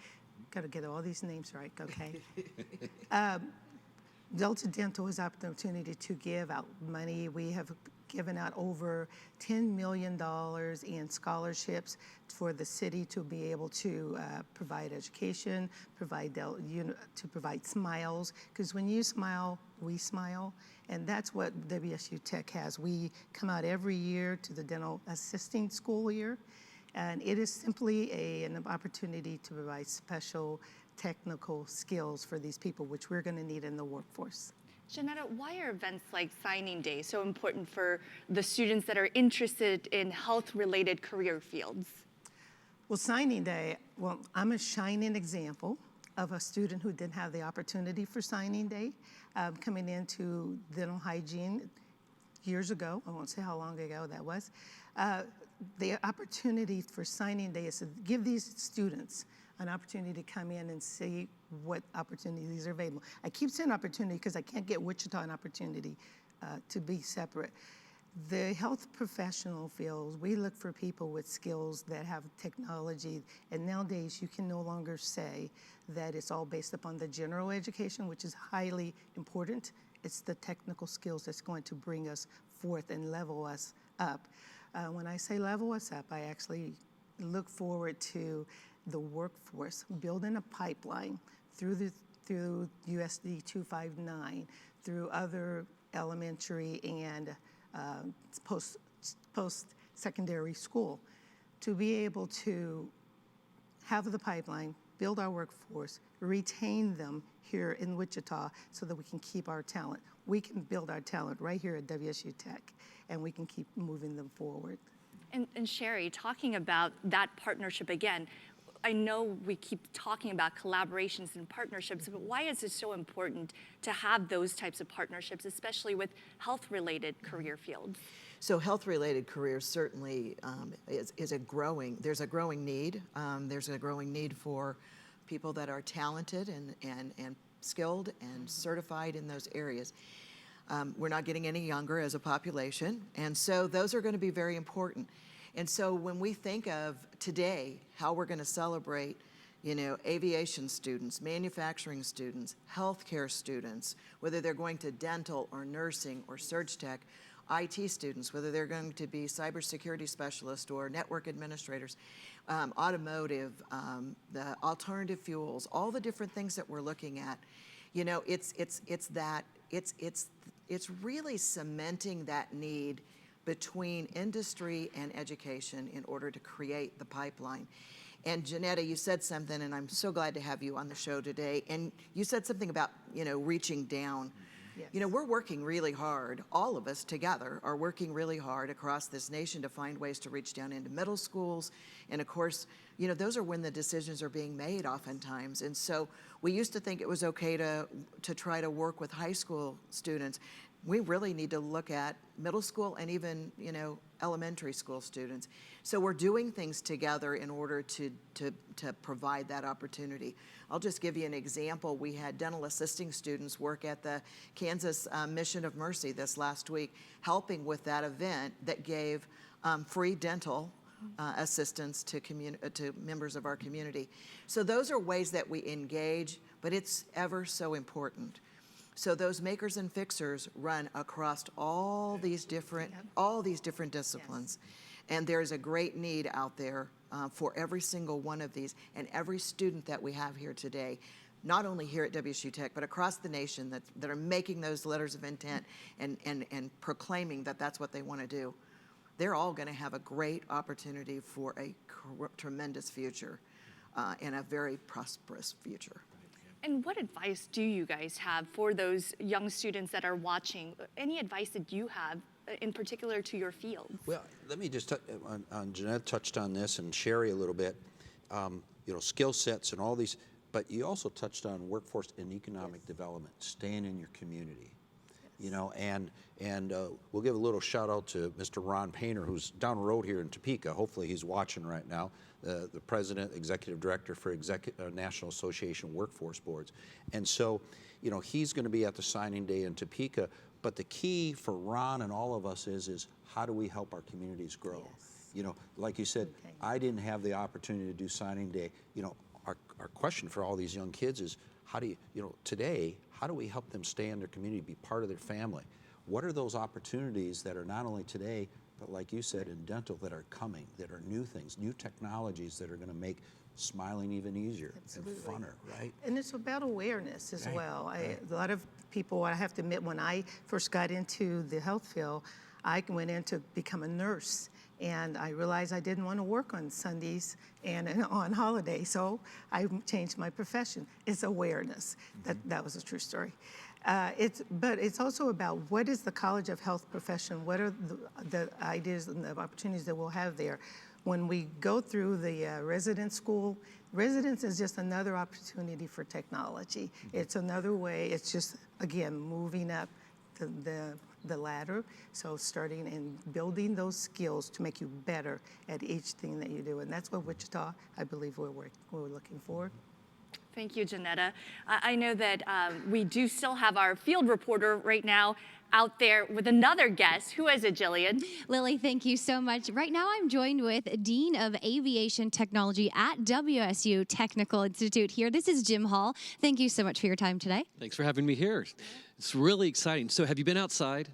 got to get all these names right, okay? Delta Dental has opportunity to give out money. We have given out over $10 million in scholarships for the city to be able to provide education, to provide smiles, because when you smile, we smile, and that's what WSU Tech has. We come out every year to the dental assisting school year, and it is simply an opportunity to provide special technical skills for these people, which we're going to need in the workforce. Ginetta, why are events like Signing Day so important for the students that are interested in health-related career fields? Well, Signing Day, I'm a shining example of a student who didn't have the opportunity for Signing Day, coming into dental hygiene years ago. I won't say how long ago that was. The opportunity for Signing Day is to give these students an opportunity to come in and see what opportunities are available. I keep saying opportunity because I can't get Wichita an opportunity to be separate. The health professional fields, we look for people with skills that have technology, and nowadays you can no longer say that it's all based upon the general education, which is highly important. It's the technical skills that's going to bring us forth and level us up. When I say level us up, I actually look forward to the workforce, building a pipeline through USD 259, through other elementary and post-secondary school, to be able to have the pipeline, build our workforce, retain them here in Wichita so that we can keep our talent. We can build our talent right here at WSU Tech, and we can keep moving them forward. And Sheree, talking about that partnership again, I know we keep talking about collaborations and partnerships, but why is it so important to have those types of partnerships, especially with health-related career fields? So health-related careers certainly there's a growing need. There's a growing need for people that are talented and skilled and certified in those areas. We're not getting any younger as a population, and so those are going to be very important. And so when we think of today, how we're going to celebrate, aviation students, manufacturing students, healthcare students, whether they're going to dental or nursing or surg tech, IT students, whether they're going to be cybersecurity specialists or network administrators, automotive, the alternative fuels, all the different things that we're looking at, it's really cementing that need between industry and education in order to create the pipeline. And Ginetta, you said something, and I'm so glad to have you on the show today. And you said something about, reaching down. Yes. We're working really hard. All of us together are working really hard across this nation to find ways to reach down into middle schools. And of course, those are when the decisions are being made oftentimes. And so we used to think it was okay to try to work with high school students. We really need to look at middle school and even, elementary school students. So we're doing things together in order to provide that opportunity. I'll just give you an example. We had dental assisting students work at the Kansas Mission of Mercy this last week, helping with that event that gave free dental assistance to members of our community. So those are ways that we engage, but it's ever so important. So those makers and fixers run across all these different disciplines. And there's a great need out there for every single one of these, and every student that we have here today, not only here at WSU Tech, but across the nation that are making those letters of intent and proclaiming that that's what they want to do. They're all going to have a great opportunity for a tremendous future and a very prosperous future. And what advice do you guys have for those young students that are watching? Any advice that you have in particular to your fields? Well, let me just on Ginetta touched on this, and Sheree a little bit, you know, skill sets and all these, but you also touched on workforce and economic development, staying in your community. You know, and we'll give a little shout out to Mr. Ron Painter, who's down the road here in Topeka. Hopefully he's watching right now, the president, executive director for National Association Workforce Boards. And so, you know, he's going to be at the signing day in Topeka. But the key for Ron and all of us is how do we help our communities grow? Yes. You know, like you said, I didn't have the opportunity to do signing day. You know, our question for all these young kids is, how do you know, today, how do we help them stay in their community, be part of their family? What are those opportunities that are not only today, but like you said, in dental, that are coming, that are new things, new technologies that are going to make smiling even easier and funner, right? And it's about awareness as well. A lot of people, I have to admit, when I first got into the health field, I went in to become a nurse. And I realized I didn't want to work on Sundays and on holidays, so I changed my profession. It's awareness. That was a true story. But it's also about what is the College of Health profession? What are the ideas and the opportunities that we'll have there? When we go through the resident school, residence is just another opportunity for technology. It's another way. It's just, again, moving up the ladder, so starting and building those skills to make you better at each thing that you do, and that's what Wichita, I believe, we're looking for. Thank you, Ginetta. I know that we do still have our field reporter right now out there with another guest. Who is it, Jillian? Lily, thank you so much. Right now I'm joined with Dean of Aviation Technology at WSU Technical Institute here. This is Jim Hall. Thank you so much for your time today. Thanks for having me here. It's really exciting. So have you been outside?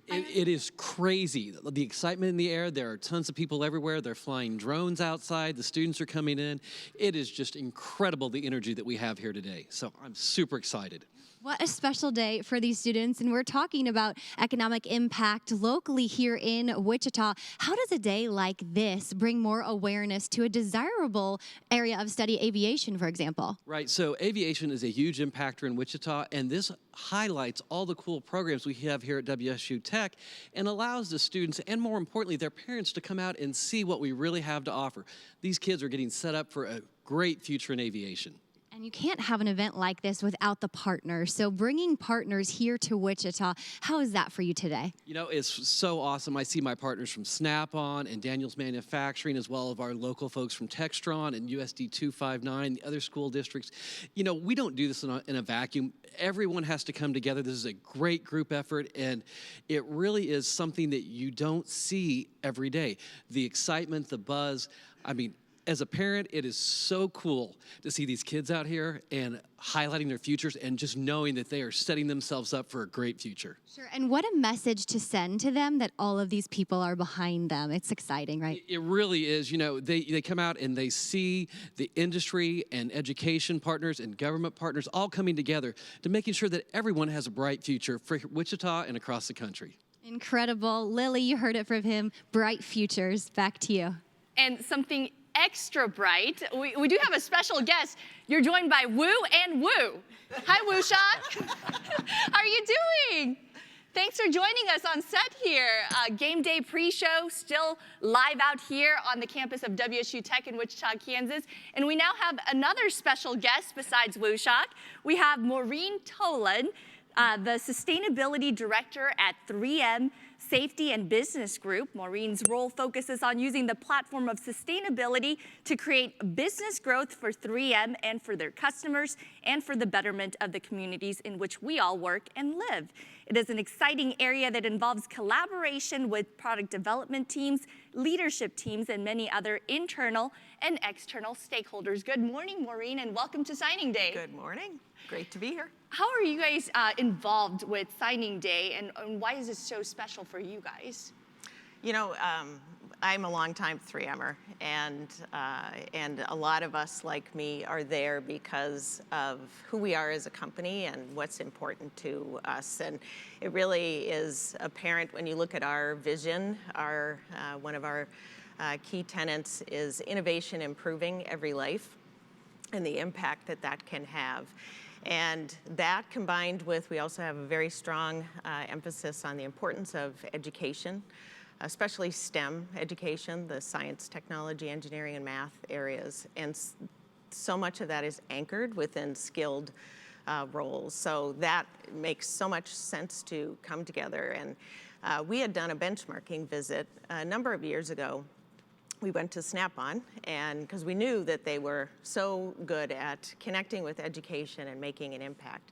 It is crazy. The excitement in the air. There are tons of people everywhere. They're flying drones outside. The students are coming in. It is just incredible, the energy that we have here today. So I'm super excited. What a special day for these students, and we're talking about economic impact locally here in Wichita. How does a day like this bring more awareness to a desirable area of study, aviation, for example? Right, so aviation is a huge impactor in Wichita, and this highlights all the cool programs we have here at WSU Tech and allows the students, and more importantly, their parents, to come out and see what we really have to offer. These kids are getting set up for a great future in aviation. And you can't have an event like this without the partners. So bringing partners here to Wichita, how is that for you today? You know, it's so awesome. I see my partners from Snap-on and Daniels Manufacturing, as well as our local folks from Textron and USD 259, the other school districts. You know, we don't do this in a vacuum. Everyone has to come together. This is a great group effort, and it really is something that you don't see every day. The excitement, the buzz, I mean, as a parent, it is so cool to see these kids out here and highlighting their futures and just knowing that they are setting themselves up for a great future. Sure, and what a message to send to them that all of these people are behind them. It's exciting, right? It really is. You know, they come out and they see the industry and education partners and government partners all coming together to making sure that everyone has a bright future for Wichita and across the country. Incredible. Lily, you heard it from him. Bright futures. Back to you. And something extra bright, we do have a special guest. You're joined by Wu and Wu. Hi, Wu Shot. How are you doing? Thanks for joining us on set here. Game Day Pre-Show still live out here on the campus of WSU Tech in Wichita, Kansas. And we now have another special guest besides Wu Shot. We have Maureen Tolan, the Sustainability Director at 3M Safety and Business Group. Maureen's role focuses on using the platform of sustainability to create business growth for 3M and for their customers and for the betterment of the communities in which we all work and live. It is an exciting area that involves collaboration with product development teams, leadership teams, and many other internal and external stakeholders. Good morning, Maureen, and welcome to Signing Day. Good morning. Great to be here. How are you guys involved with Signing Day, and why is it so special for you guys? You know, I'm a longtime 3M'er, and a lot of us like me are there because of who we are as a company and what's important to us. And it really is apparent when you look at our vision. One of our key tenets is innovation improving every life, and the impact that that can have. And that combined with, we also have a very strong emphasis on the importance of education, especially STEM education, the science, technology, engineering, and math areas. And so much of that is anchored within skilled roles. So that makes so much sense to come together. And we had done a benchmarking visit a number of years ago. We went to Snap-on, and because we knew that they were so good at connecting with education and making an impact.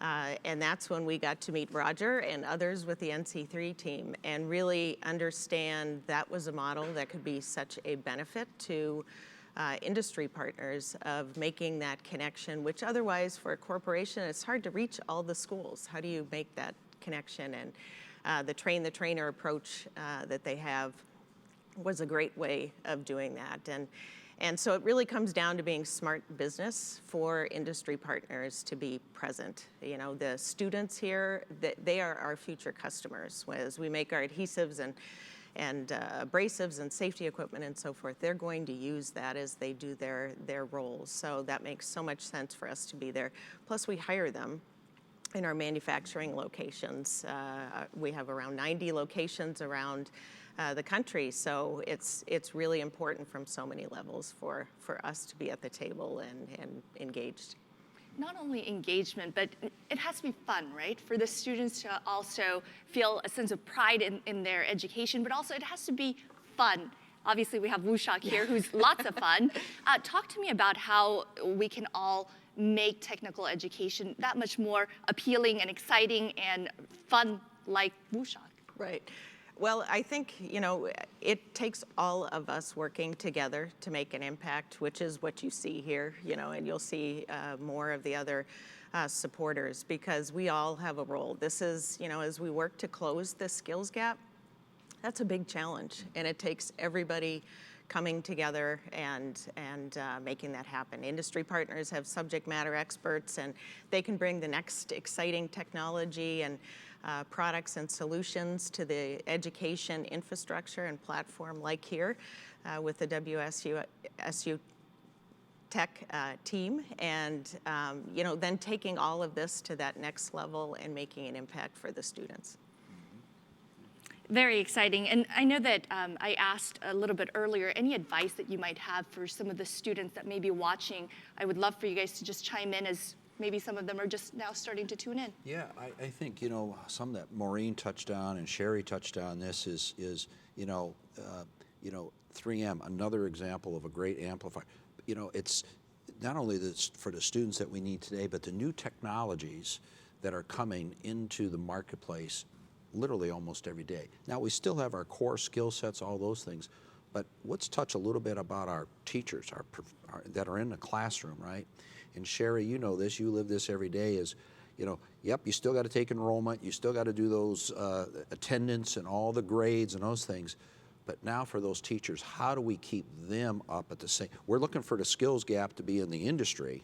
And that's when we got to meet Rodger and others with the NC3 team and really understand that was a model that could be such a benefit to industry partners of making that connection, which otherwise for a corporation, it's hard to reach all the schools. How do you make that connection? And the train-the-trainer approach that they have was a great way of doing that. And so it really comes down to being smart business for industry partners to be present. You know, the students here, they are our future customers. As we make our adhesives and abrasives and safety equipment and so forth, they're going to use that as they do their roles. So that makes so much sense for us to be there. Plus we hire them in our manufacturing locations. We have around 90 locations around the country, so it's really important from so many levels for us to be at the table and engaged. Not only engagement, but it has to be fun, right? For the students to also feel a sense of pride in their education, but also it has to be fun. Obviously, we have Wushak here, who's lots of fun. Talk to me about how we can all make technical education that much more appealing and exciting and fun like Wushak. Right. Well, I think, you know, it takes all of us working together to make an impact, which is what you see here, you know, and you'll see more of the other supporters because we all have a role. This is, you know, as we work to close the skills gap, that's a big challenge, and it takes everybody coming together and making that happen. Industry partners have subject matter experts, and they can bring the next exciting technology and products and solutions to the education infrastructure and platform like here with the WSU Tech team, and you know, then taking all of this to that next level and making an impact for the students. Very exciting. And I know that I asked a little bit earlier, any advice that you might have for some of the students that may be watching? I would love for you guys to just chime in as maybe some of them are just now starting to tune in. Yeah, I think, you know, some that Maureen touched on and Sheree touched on this is you know, 3M, another example of a great amplifier. You know, it's not only this for the students that we need today, but the new technologies that are coming into the marketplace literally almost every day. Now, we still have our core skill sets, all those things, but let's touch a little bit about our teachers that are in the classroom, right? And Sheree, you know this, you live this every day, is, you know, yep, you still got to take enrollment, you still got to do those attendance and all the grades and those things. But now for those teachers, how do we keep them up at the same? We're looking for the skills gap to be in the industry,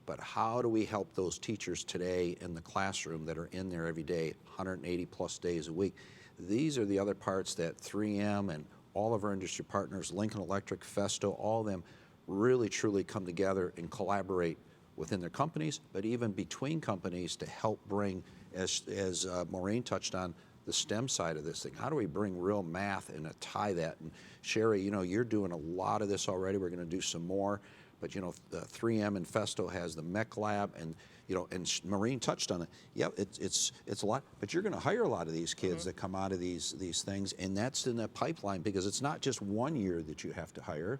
but how do we help those teachers today in the classroom that are in there every day, 180 plus days a week? These are the other parts that 3M and all of our industry partners, Lincoln Electric, Festo, all of them really truly come together and collaborate within their companies, but even between companies to help bring, as Maureen touched on, the STEM side of this thing. How do we bring real math and tie that? And Sheree, you know, you're doing a lot of this already. We're going to do some more. But, you know, the 3M and Festo has the MEC lab, and, you know, and Maureen touched on it. Yeah, it's a lot, but you're going to hire a lot of these kids that come out of these things, and that's in the pipeline because it's not just 1 year that you have to hire.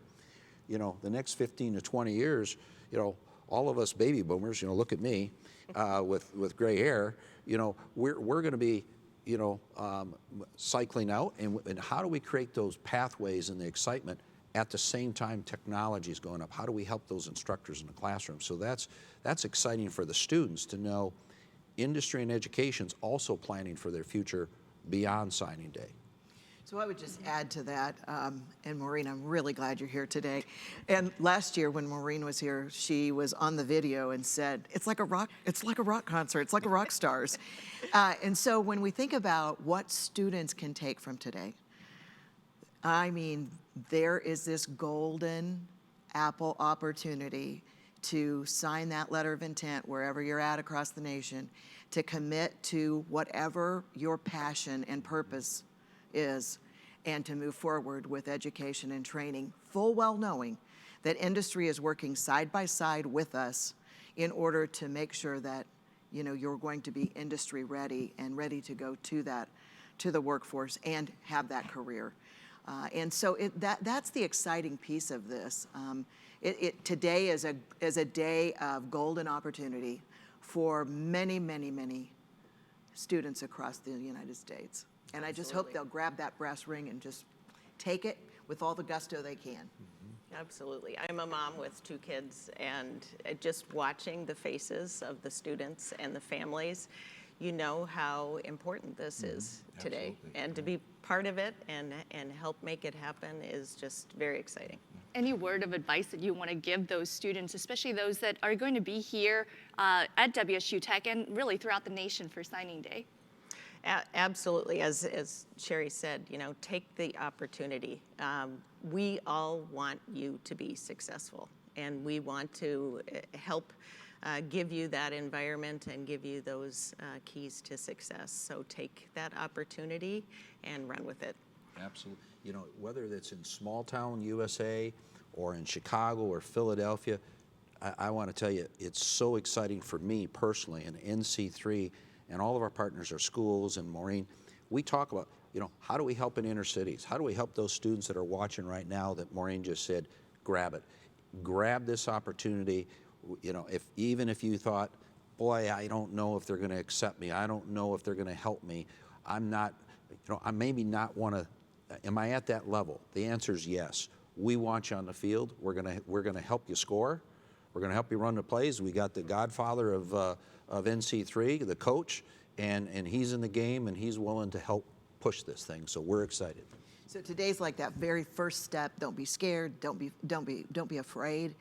You know, the next 15 to 20 years, you know, all of us baby boomers, you know, look at me with gray hair, you know, we're going to be, you know, cycling out, and how do we create those pathways and the excitement At the same time, technology is going up. How do we help those instructors in the classroom? So that's exciting for the students to know industry and education's also planning for their future beyond signing day. So I would just add to that, and Maureen, I'm really glad you're here today. And last year when Maureen was here, she was on the video and said, it's like a rock concert, it's like a rock stars. And so when we think about what students can take from today, I mean, there is this golden apple opportunity to sign that letter of intent wherever you're at across the nation, to commit to whatever your passion and purpose is, and to move forward with education and training, full well knowing that industry is working side by side with us in order to make sure that you're going to be industry ready and ready to go to the workforce and have that career. And so that's the exciting piece of this. Today is a day of golden opportunity for many, many, many students across the United States. And I just hope they'll grab that brass ring and just take it with all the gusto they can. Absolutely. I'm a mom with 2 kids, and just watching the faces of the students and the families, you know how important this is today. Absolutely. And to be part of it and help make it happen is just very exciting. Any word of advice that you want to give those students, especially those that are going to be here at WSU Tech and really throughout the nation for signing day? Absolutely. As Sheree said, take the opportunity. We all want you to be successful, and we want to help give you that environment and give you those keys to success. So take that opportunity and run with it. Absolutely. Whether that's in small town USA or in Chicago or Philadelphia, I want to tell you, it's so exciting for me personally, and NC3 and all of our partners, our schools, and Maureen, we talk about, how do we help in inner cities? How do we help those students that are watching right now that Maureen just said, grab it. Grab this opportunity. Even if you thought, boy, I don't know if they're going to accept me. I don't know if they're going to help me. I'm not, I maybe not want to, am I at that level? The answer is yes. We want you on the field. We're going to help you score. We're going to help you run the plays. We got the godfather of NC3, the coach, and he's in the game, and he's willing to help push this thing. So we're excited. So today's like that very first step. Don't be scared. Don't be afraid.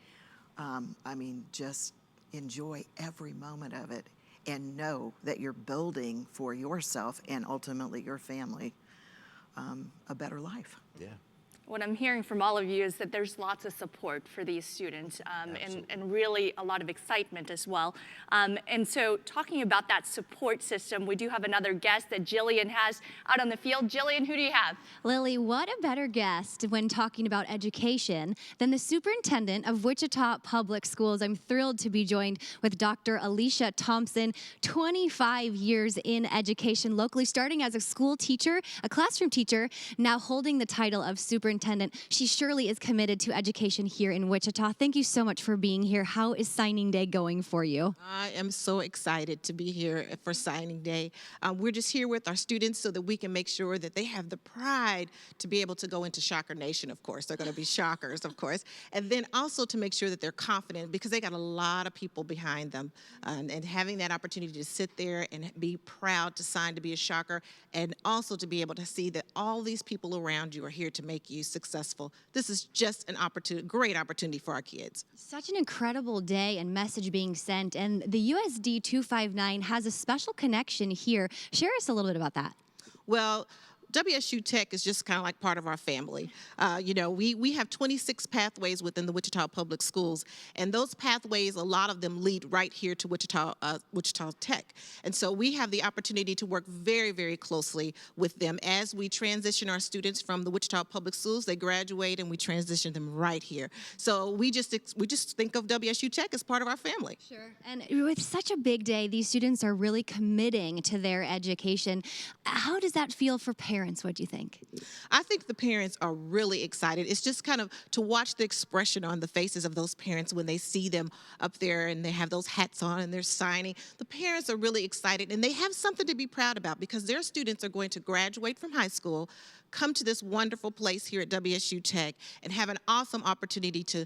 Just enjoy every moment of it, and know that you're building for yourself and ultimately your family a better life. Yeah. What I'm hearing from all of you is that there's lots of support for these students and really a lot of excitement as well. And so talking about that support system, we do have another guest that Jillian has out on the field. Jillian, who do you have? Lily, what a better guest when talking about education than the superintendent of Wichita Public Schools. I'm thrilled to be joined with Dr. Alicia Thompson, 25 years in education locally, starting as a school teacher, a classroom teacher, now holding the title of superintendent. She surely is committed to education here in Wichita. Thank you so much for being here. How is signing day going for you? I am so excited to be here for signing day. We're just here with our students so that we can make sure that they have the pride to be able to go into Shocker Nation, of course. They're going to be Shockers, of course. And then also to make sure that they're confident because they got a lot of people behind them. And having that opportunity to sit there and be proud to sign to be a Shocker, and also to be able to see that all these people around you are here to make you successful. This is just an opportunity, great opportunity for our kids. Such an incredible day and message being sent, and the USD 259 has a special connection here. Share us a little bit about that. Well, WSU Tech is just kind of like part of our family. We have 26 pathways within the Wichita Public Schools, and those pathways, a lot of them lead right here to Wichita Tech. And so we have the opportunity to work very, very closely with them as we transition our students from the Wichita Public Schools. They graduate, and we transition them right here. So we just think of WSU Tech as part of our family. Sure. And with such a big day, these students are really committing to their education. How does that feel for parents parents, what do you think? I think the parents are really excited. It's just kind of to watch the expression on the faces of those parents when they see them up there and they have those hats on and they're signing. The parents are really excited and they have something to be proud about because their students are going to graduate from high school, come to this wonderful place here at WSU Tech, and have an awesome opportunity to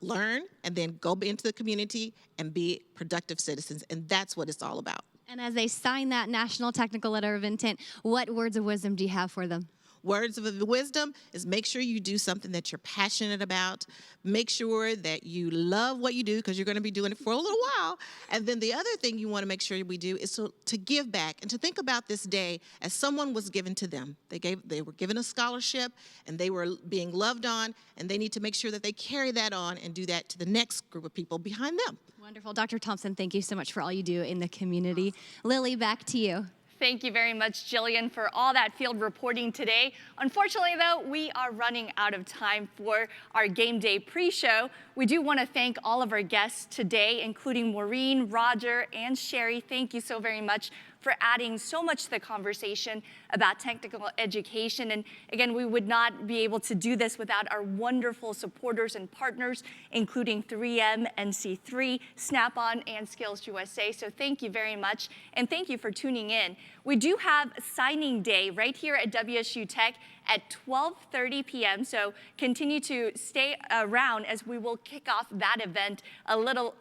learn and then go into the community and be productive citizens. And that's what it's all about. And as they sign that National Technical Letter of Intent, what words of wisdom do you have for them? Words of wisdom is make sure you do something that you're passionate about. Make sure that you love what you do because you're going to be doing it for a little while. And then the other thing you want to make sure we do is to give back and to think about this day as someone was given to them. They were given a scholarship and they were being loved on, and they need to make sure that they carry that on and do that to the next group of people behind them. Wonderful. Dr. Thompson, thank you so much for all you do in the community. Lily, back to you. Thank you very much, Jillian, for all that field reporting today. Unfortunately, though, we are running out of time for our game day pre-show. We do want to thank all of our guests today, including Maureen, Roger, and Sheree. Thank you so very much for adding so much to the conversation about technical education. And again, we would not be able to do this without our wonderful supporters and partners, including 3M, NC3, Snap-on, and SkillsUSA. So thank you very much, and thank you for tuning in. We do have signing day right here at WSU Tech at 12:30 p.m. So continue to stay around as we will kick off that event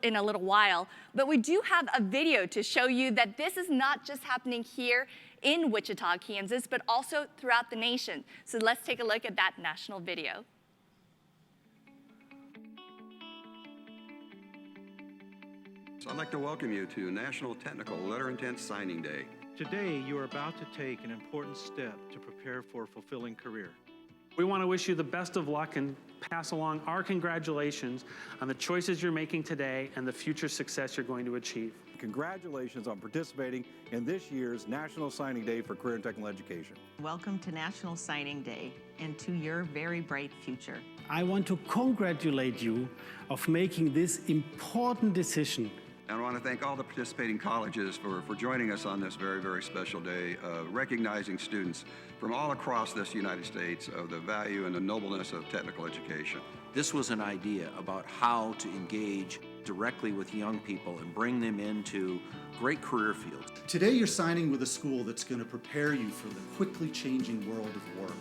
in a little while. But we do have a video to show you that this is not just happening here in Wichita, Kansas, but also throughout the nation. So let's take a look at that national video. So I'd like to welcome you to National Technical Letter Intent Signing Day. Today, you are about to take an important step to prepare for a fulfilling career. We want to wish you the best of luck and pass along our congratulations on the choices you're making today and the future success you're going to achieve. Congratulations on participating in this year's National Signing Day for Career and Technical Education. Welcome to National Signing Day and to your very bright future. I want to congratulate you of making this important decision. And I want to thank all the participating colleges for joining us on this very, very special day, recognizing students from all across this United States of the value and the nobleness of technical education. This was an idea about how to engage directly with young people and bring them into great career fields. Today you're signing with a school that's going to prepare you for the quickly changing world of work.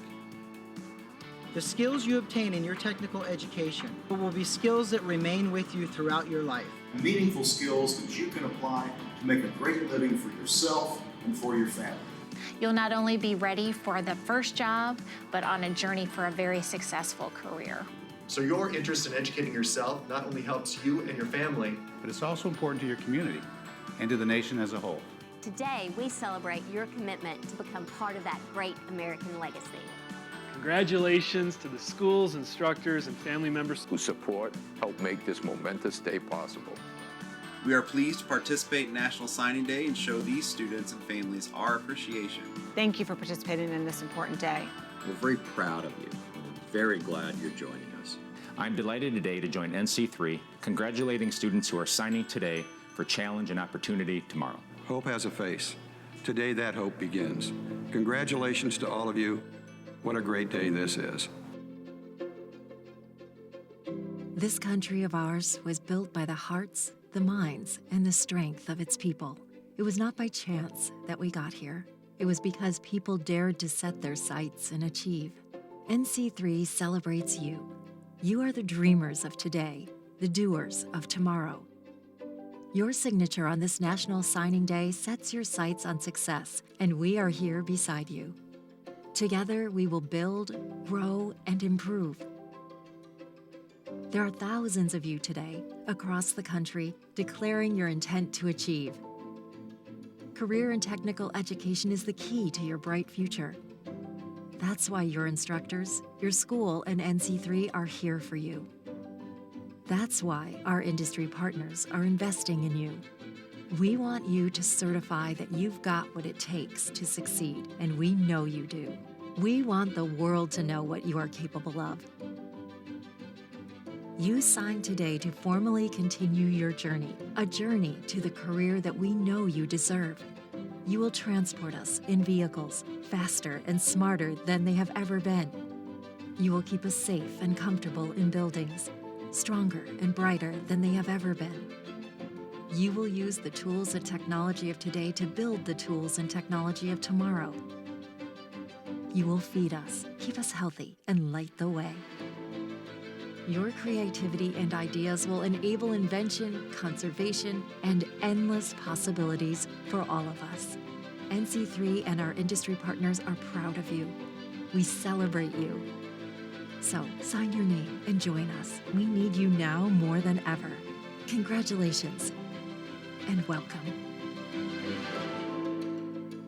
The skills you obtain in your technical education will be skills that remain with you throughout your life. Meaningful skills that you can apply to make a great living for yourself and for your family. You'll not only be ready for the first job, but on a journey for a very successful career. So your interest in educating yourself not only helps you and your family, but it's also important to your community and to the nation as a whole. Today, we celebrate your commitment to become part of that great American legacy. Congratulations to the schools, instructors, and family members whose support helped make this momentous day possible. We are pleased to participate in National Signing Day and show these students and families our appreciation. Thank you for participating in this important day. We're very proud of you. We're very glad you're joining us. I'm delighted today to join NC3, congratulating students who are signing today for challenge and opportunity tomorrow. Hope has a face. Today that hope begins. Congratulations to all of you. What a great day this is. This country of ours was built by the hearts, the minds, and the strength of its people. It was not by chance that we got here. It was because people dared to set their sights and achieve. NC3 celebrates you. You are the dreamers of today, the doers of tomorrow. Your signature on this National Signing Day sets your sights on success, and we are here beside you. Together, we will build, grow, and improve. There are thousands of you today across the country declaring your intent to achieve. Career and technical education is the key to your bright future. That's why your instructors, your school, and NC3 are here for you. That's why our industry partners are investing in you. We want you to certify that you've got what it takes to succeed, and we know you do. We want the world to know what you are capable of. You sign today to formally continue your journey, a journey to the career that we know you deserve. You will transport us in vehicles faster and smarter than they have ever been. You will keep us safe and comfortable in buildings, stronger and brighter than they have ever been. You will use the tools and technology of today to build the tools and technology of tomorrow. You will feed us, keep us healthy, and light the way. Your creativity and ideas will enable invention, conservation, and endless possibilities for all of us. NC3 and our industry partners are proud of you. We celebrate you. So sign your name and join us. We need you now more than ever. Congratulations and welcome.